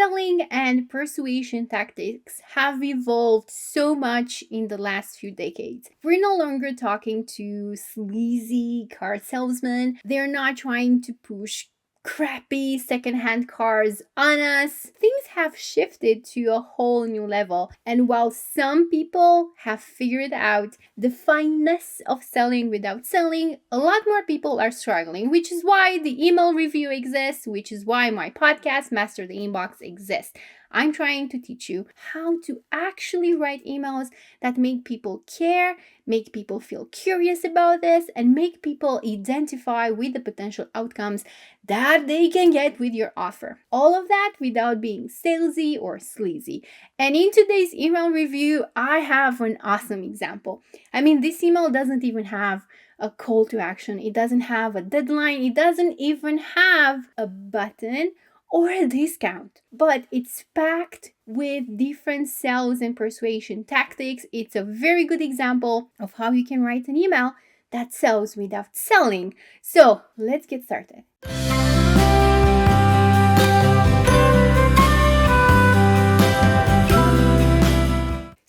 selling and persuasion tactics have evolved so much in the last few decades. We're no longer talking to sleazy car salesmen. They're not trying to push crappy secondhand cars on us. Things have shifted to a whole new level. And while some people have figured out the fineness of selling without selling, a lot more people are struggling, which is why the email review exists, which is why my podcast, Master the Inbox, exists. I'm trying to teach you how to actually write emails that make people care, make people feel curious about this, and make people identify with the potential outcomes that they can get with your offer. All of that without being salesy or sleazy. And in today's email review, I have an awesome example. This email doesn't even have a call to action. It doesn't have a deadline. It doesn't even have a button or a discount, but it's packed with different sales and persuasion tactics. It's a very good example of how you can write an email that sells without selling. So let's get started.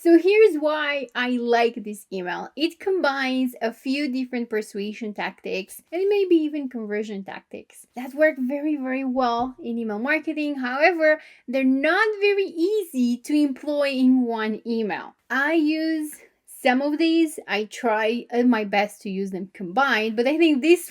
So here's why I like this email. It combines a few different persuasion tactics and maybe even conversion tactics that work very, very well in email marketing. However, they're not very easy to employ in one email. I use some of these. I try my best to use them combined, but I think this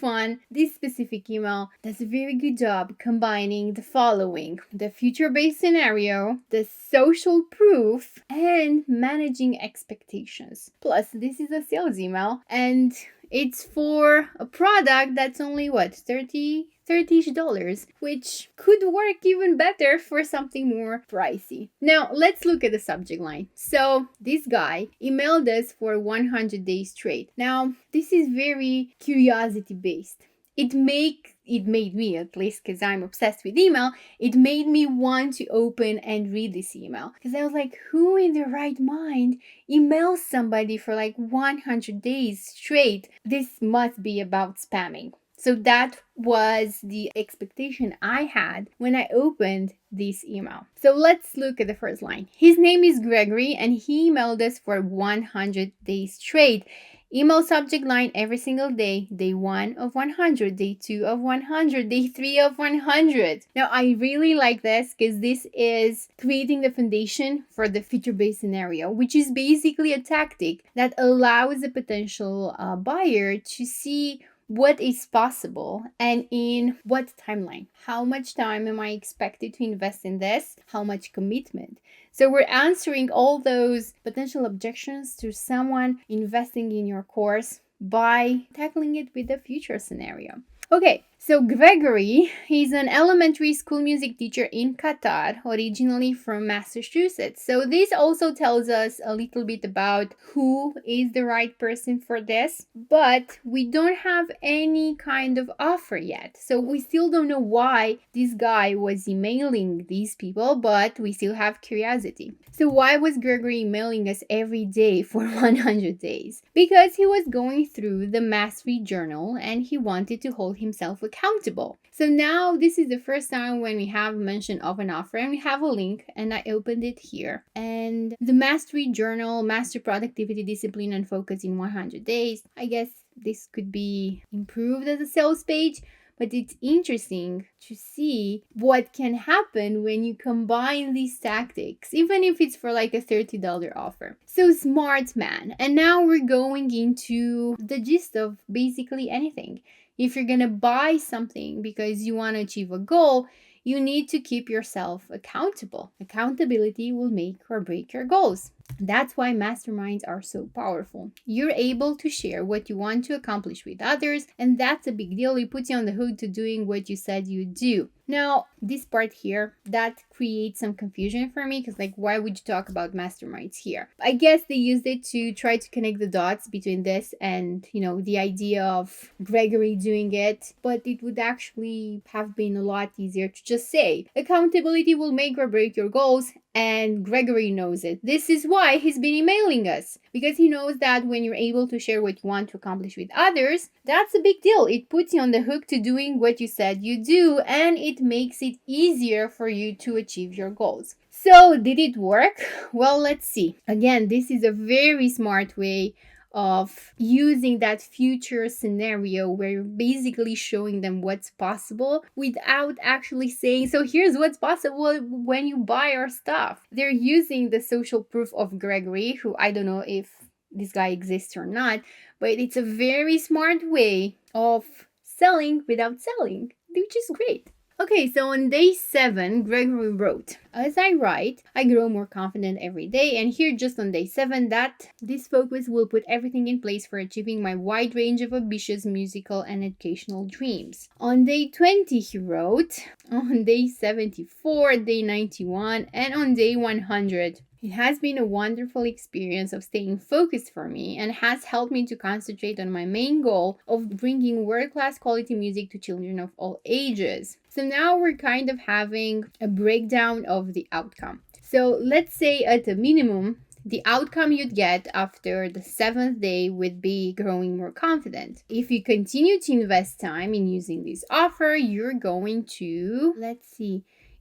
specific email does a very good job combining the following: the future-based scenario, the social proof, and managing expectations. Plus, this is a sales email, and it's for a product that's only $30-ish, which could work even better for something more pricey. Now, let's look at the subject line. So, this guy emailed us for 100 days straight. Now, this is very curiosity based. It made me, at least because I'm obsessed with email, it made me want to open and read this email. Because I was like, who in their right mind emails somebody for 100 days straight? This must be about spamming. So that was the expectation I had when I opened this email. So let's look at the first line. His name is Gregory and he emailed us for 100 days straight. Email subject line every single day. Day 1 of 100, day 2 of 100, day 3 of 100. Now, I really like this because this is creating the foundation for the feature-based scenario, which is basically a tactic that allows a potential buyer to see what is possible and in what timeline. How much time am I expected to invest in this? How much commitment? So we're answering all those potential objections to someone investing in your course by tackling it with a future scenario. Okay, so Gregory, he's an elementary school music teacher in Qatar, originally from Massachusetts. So this also tells us a little bit about who is the right person for this, but we don't have any kind of offer yet. So we still don't know why this guy was emailing these people, but we still have curiosity. So why was Gregory emailing us every day for 100 days? Because he was going through the mastery journal and he wanted to hold himself accountable. So now this is the first time when we have mention of an offer and we have a link, and I opened it here. And the mastery journal, master productivity, discipline, and focus in 100 days. I guess this could be improved as a sales page, but it's interesting to see what can happen when you combine these tactics, even if it's for a $30 offer. So smart man. And now we're going into the gist of basically anything. If you're going to buy something because you want to achieve a goal, you need to keep yourself accountable. Accountability will make or break your goals. That's why masterminds are so powerful. You're able to share what you want to accomplish with others, and that's a big deal. It puts you on the hook to doing what you said you'd do. Now, this part here, that creates some confusion for me because why would you talk about masterminds here? I guess they used it to try to connect the dots between this and, the idea of Gregory doing it, but it would actually have been a lot easier to just say, accountability will make or break your goals, And Gregory knows it. This is why he's been emailing us, because he knows that when you're able to share what you want to accomplish with others, that's a big deal. It puts you on the hook to doing what you said you do, and it makes it easier for you to achieve your goals. So, did it work? Well, let's see. Again, this is a very smart way of using that future scenario where you're basically showing them what's possible without actually saying, so here's what's possible when you buy our stuff. They're using the social proof of Gregory, who I don't know if this guy exists or not, but it's a very smart way of selling without selling, which is great. Okay, so on day 7, Gregory wrote, as I write, I grow more confident every day, and here just on day 7 that this focus will put everything in place for achieving my wide range of ambitious musical and educational dreams. On day 20, he wrote, on day 74, day 91, and on day 100. It has been a wonderful experience of staying focused for me and has helped me to concentrate on my main goal of bringing world-class quality music to children of all ages. So now we're kind of having a breakdown of the outcome. So let's say at a minimum, the outcome you'd get after the 7th day would be growing more confident. If you continue to invest time in using this offer, you're going to,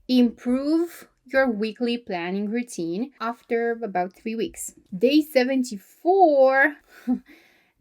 improve your weekly planning routine after about 3 weeks. Day 74,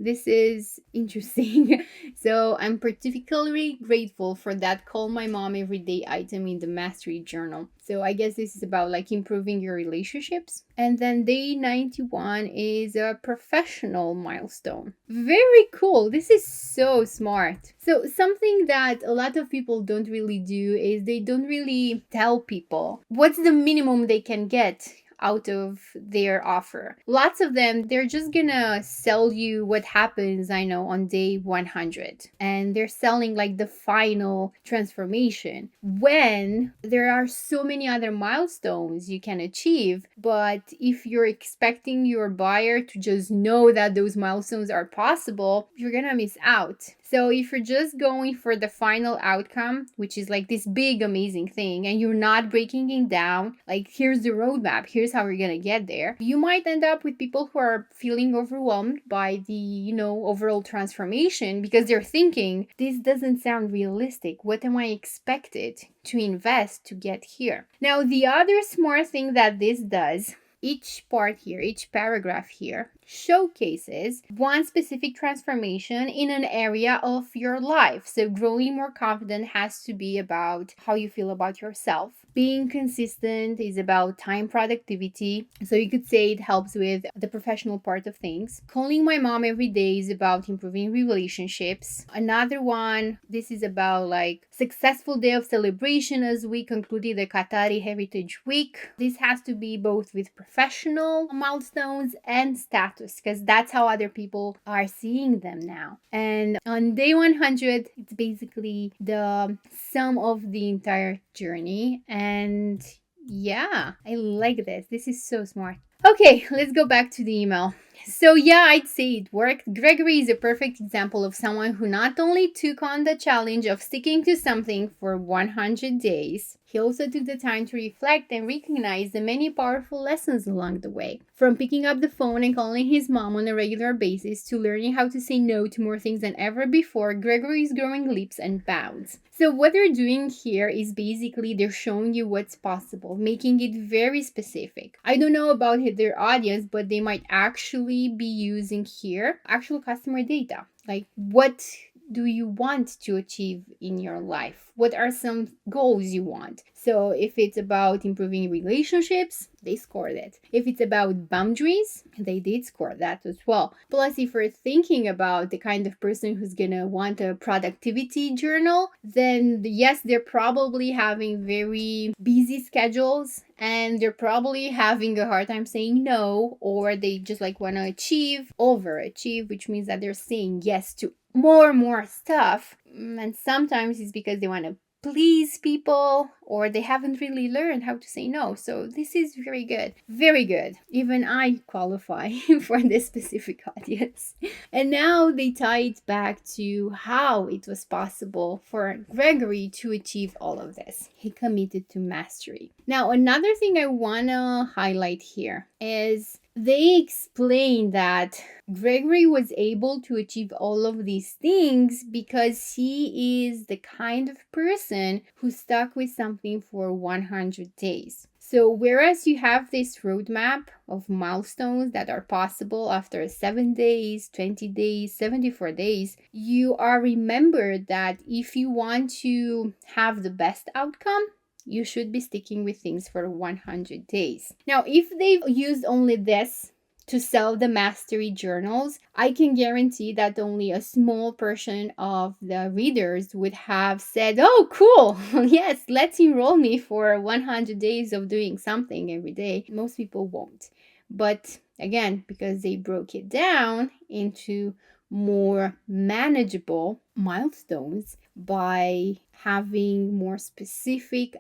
this is interesting. So I'm particularly grateful for that call my mom every day item in the mastery journal. So I guess this is about like improving your relationships. And then day 91 is a professional milestone. Very cool. This is so smart. So something that a lot of people don't really do is they don't really tell people what's the minimum they can get out of their offer. Lots of them, they're just gonna sell you what happens, on day 100. And they're selling like the final transformation when there are so many other milestones you can achieve. But if you're expecting your buyer to just know that those milestones are possible, you're gonna miss out. So if you're just going for the final outcome, which is like this big, amazing thing, and you're not breaking it down, like here's the roadmap, here's how we're gonna get there, you might end up with people who are feeling overwhelmed by the, overall transformation because they're thinking, this doesn't sound realistic. What am I expected to invest to get here? Now, the other smart thing that this does, each part here, each paragraph here, showcases one specific transformation in an area of your life. So growing more confident has to be about how you feel about yourself. Being consistent is about time productivity. So you could say it helps with the professional part of things. Calling my mom every day is about improving relationships. Another one, this is about like successful day of celebration as we concluded the Qatari Heritage Week. This has to be both with professional milestones and status, because that's how other people are seeing them now. And on day 100, it's basically the sum of the entire journey. And yeah, I like this. This is so smart. Okay, let's go back to the email. So yeah, I'd say it worked. Gregory is a perfect example of someone who not only took on the challenge of sticking to something for 100 days, he also took the time to reflect and recognize the many powerful lessons along the way. From picking up the phone and calling his mom on a regular basis to learning how to say no to more things than ever before, Gregory is growing leaps and bounds. So what they're doing here is basically they're showing you what's possible, making it very specific. I don't know about their audience, but they might actually be using here actual customer data. Like, what do you want to achieve in your life? What are some goals you want? So if it's about improving relationships, they scored it. If it's about boundaries, they did score that as well. Plus, if we're thinking about the kind of person who's gonna want a productivity journal, then yes, they're probably having very busy schedules and they're probably having a hard time saying no, or they just like want to overachieve, which means that they're saying yes to more stuff. And sometimes it's because they want to please people, or they haven't really learned how to say no. So this is very good. Very good. Even I qualify for this specific audience. And now they tie it back to how it was possible for Gregory to achieve all of this. He committed to mastery. Now, another thing I want to highlight here is they explain that Gregory was able to achieve all of these things because he is the kind of person who stuck with something for 100 days. So whereas you have this roadmap of milestones that are possible after 7 days, 20 days, 74 days, you are remembered that if you want to have the best outcome, you should be sticking with things for 100 days. Now, if they've used only this to sell the mastery journals, I can guarantee that only a small portion of the readers would have said, oh, cool, yes, let's enroll me for 100 days of doing something every day. Most people won't. But again, because they broke it down into more manageable milestones by having more specific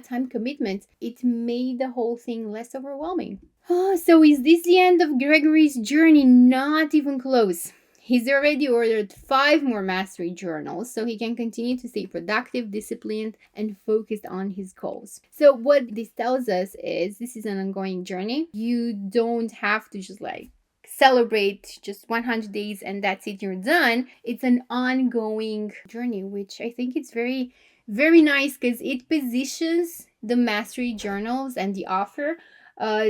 time commitments, it made the whole thing less overwhelming. So is this the end of Gregory's journey? Not even close. He's already ordered 5 more mastery journals so he can continue to stay productive, disciplined, and focused on his goals. So what this tells us is this is an ongoing journey. You don't have to just celebrate just 100 days and that's it, you're done. It's an ongoing journey, which I think it's very, very nice because it positions the mastery journals and the offer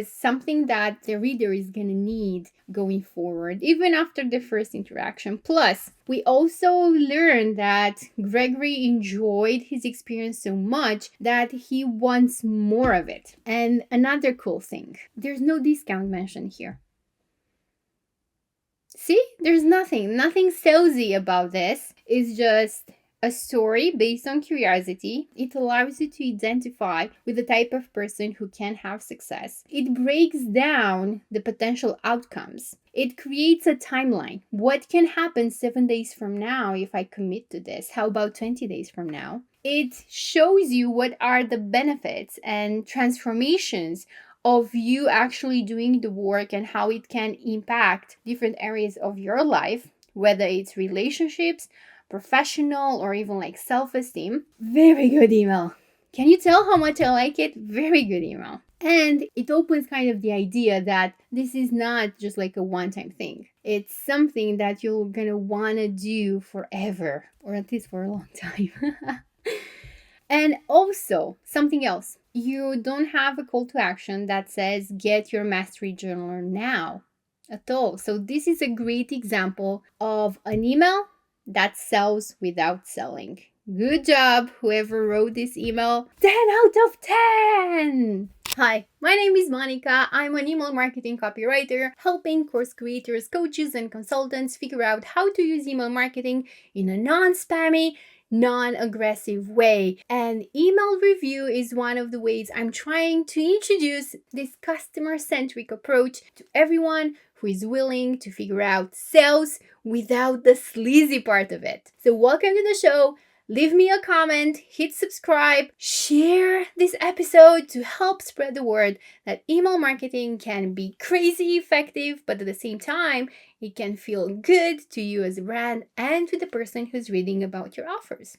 something that the reader is going to need going forward, even after the first interaction. Plus, we also learned that Gregory enjoyed his experience so much that he wants more of it. And another cool thing, there's no discount mentioned here. See, there's nothing salesy about this. It's just a story based on curiosity. It allows you to identify with the type of person who can have success. It breaks down the potential outcomes. It creates a timeline. What can happen 7 days from now if I commit to this? How about 20 days from now? It shows you what are the benefits and transformations of you actually doing the work and how it can impact different areas of your life, whether it's relationships, professional, or even self-esteem. Very good email. Can you tell how much I like it? Very good email. And it opens kind of the idea that this is not just a one-time thing. It's something that you're gonna wanna do forever, or at least for a long time. And also, something else. You don't have a call to action that says, get your mastery journal now at all. So this is a great example of an email that sells without selling. Good job, whoever wrote this email. 10 out of 10! Hi, my name is Monica. I'm an email marketing copywriter, helping course creators, coaches, and consultants figure out how to use email marketing in a non-spammy, non-aggressive way. And email review is one of the ways I'm trying to introduce this customer-centric approach to everyone who is willing to figure out sales without the sleazy part of it. So welcome to the show. Leave me a comment, hit subscribe, share this episode to help spread the word that email marketing can be crazy effective, but at the same time, it can feel good to you as a brand and to the person who's reading about your offers.